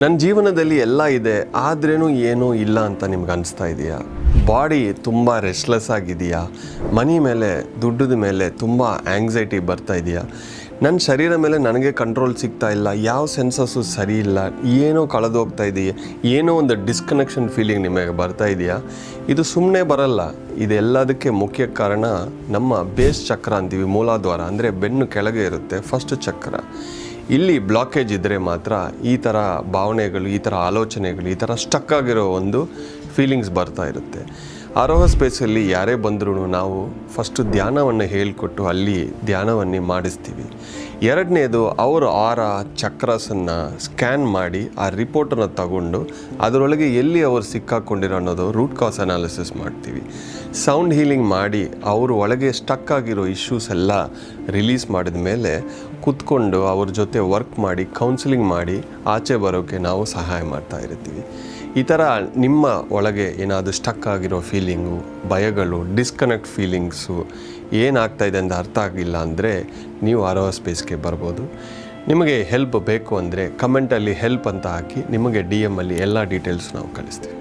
ನನ್ನ ಜೀವನದಲ್ಲಿ ಎಲ್ಲ ಇದೆ ಆದ್ರೇನು ಏನೂ ಇಲ್ಲ ಅಂತ ನಿಮ್ಗೆ ಅನಿಸ್ತಾ ಇದೆಯಾ? ಬಾಡಿ ತುಂಬ ರೆಸ್ಟ್ಲೆಸ್ ಆಗಿದೆಯಾ? ಮನಿ ಮೇಲೆ ದುಡ್ಡದ ಮೇಲೆ ತುಂಬ ಆ್ಯಂಗ್ಸೈಟಿ ಬರ್ತಾ ಇದೆಯಾ? ನನ್ನ ಶರೀರ ಮೇಲೆ ನನಗೆ ಕಂಟ್ರೋಲ್ ಸಿಗ್ತಾ ಇಲ್ಲ, ಯಾವ ಸೆನ್ಸಸ್ಸು ಸರಿ ಇಲ್ಲ, ಏನೋ ಕಳೆದೋಗ್ತಾ ಇದೆಯಾ, ಏನೋ ಒಂದು ಡಿಸ್ಕನೆಕ್ಷನ್ ಫೀಲಿಂಗ್ ನಿಮಗೆ ಬರ್ತಾ ಇದೆಯಾ? ಇದು ಸುಮ್ಮನೆ ಬರಲ್ಲ. ಇದೆಲ್ಲದಕ್ಕೆ ಮುಖ್ಯ ಕಾರಣ ನಮ್ಮ ಬೇಸ್ ಚಕ್ರ ಅಂತೀವಿ, ಮೂಲಾದ್ವಾರ ಅಂದರೆ ಬೆನ್ನು ಕೆಳಗೆ ಇರುತ್ತೆ ಫಸ್ಟ್ ಚಕ್ರ. ಇಲ್ಲಿ ಬ್ಲಾಕೇಜ್ ಇದ್ದರೆ ಮಾತ್ರ ಈ ಥರ ಭಾವನೆಗಳು, ಈ ಥರ ಆಲೋಚನೆಗಳು, ಈ ಥರ ಸ್ಟಕ್ ಆಗಿರೋ ಒಂದು ಫೀಲಿಂಗ್ಸ್ ಬರ್ತಾ ಇರುತ್ತೆ. ಆರೋಹ ಸ್ಪೇಸಲ್ಲಿ ಯಾರೇ ಬಂದರೂ ನಾವು ಫಸ್ಟು ಧ್ಯಾನವನ್ನು ಹೇಳಿಕೊಟ್ಟು ಅಲ್ಲಿ ಧ್ಯಾನವನ್ನೇ ಮಾಡಿಸ್ತೀವಿ. ಎರಡನೇದು ಅವರು ಚಕ್ರಸನ್ನು ಸ್ಕ್ಯಾನ್ ಮಾಡಿ ಆ ರಿಪೋರ್ಟನ್ನು ತಗೊಂಡು ಅದರೊಳಗೆ ಎಲ್ಲಿ ಅವರು ಸಿಕ್ಕಾಕೊಂಡಿರೋ ಅನ್ನೋದು ರೂಟ್ ಕಾಸ್ ಅನಾಲಿಸಿಸ್ ಮಾಡ್ತೀವಿ. ಸೌಂಡ್ ಹೀಲಿಂಗ್ ಮಾಡಿ ಅವರು ಒಳಗೆ ಸ್ಟಕ್ ಆಗಿರೋ ಇಶ್ಯೂಸ್ ಎಲ್ಲ ರಿಲೀಸ್ ಮಾಡಿದ ಮೇಲೆ ಕೂತ್ಕೊಂಡು ಅವ್ರ ಜೊತೆ ವರ್ಕ್ ಮಾಡಿ ಕೌನ್ಸಿಲಿಂಗ್ ಮಾಡಿ ಆಚೆ ಬರೋಕ್ಕೆ ನಾವು ಸಹಾಯ ಮಾಡ್ತಾ ಇರ್ತೀವಿ. ಈ ಥರ ನಿಮ್ಮ ಒಳಗೆ ಏನಾದರೂ ಸ್ಟಕ್ ಆಗಿರೋ ಫೀಲಿಂಗು, ಭಯಗಳು, ಡಿಸ್ಕನೆಕ್ಟ್ ಫೀಲಿಂಗ್ಸು ಏನಾಗ್ತಾಯಿದೆ ಅಂತ ಅರ್ಥ ಆಗಿಲ್ಲ ಅಂದರೆ ನೀವು ಆರೋಹ ಸ್ಪೇಸ್ಗೆ ಬರ್ಬೋದು. ನಿಮಗೆ ಹೆಲ್ಪ್ ಬೇಕು ಅಂದರೆ ಕಮೆಂಟಲ್ಲಿ ಹೆಲ್ಪ್ ಅಂತ ಹಾಕಿ ನಿಮಗೆ DM ಅಲ್ಲಿ ಎಲ್ಲ ಡೀಟೇಲ್ಸ್ ನಾವು ಕಳಿಸ್ತೀವಿ.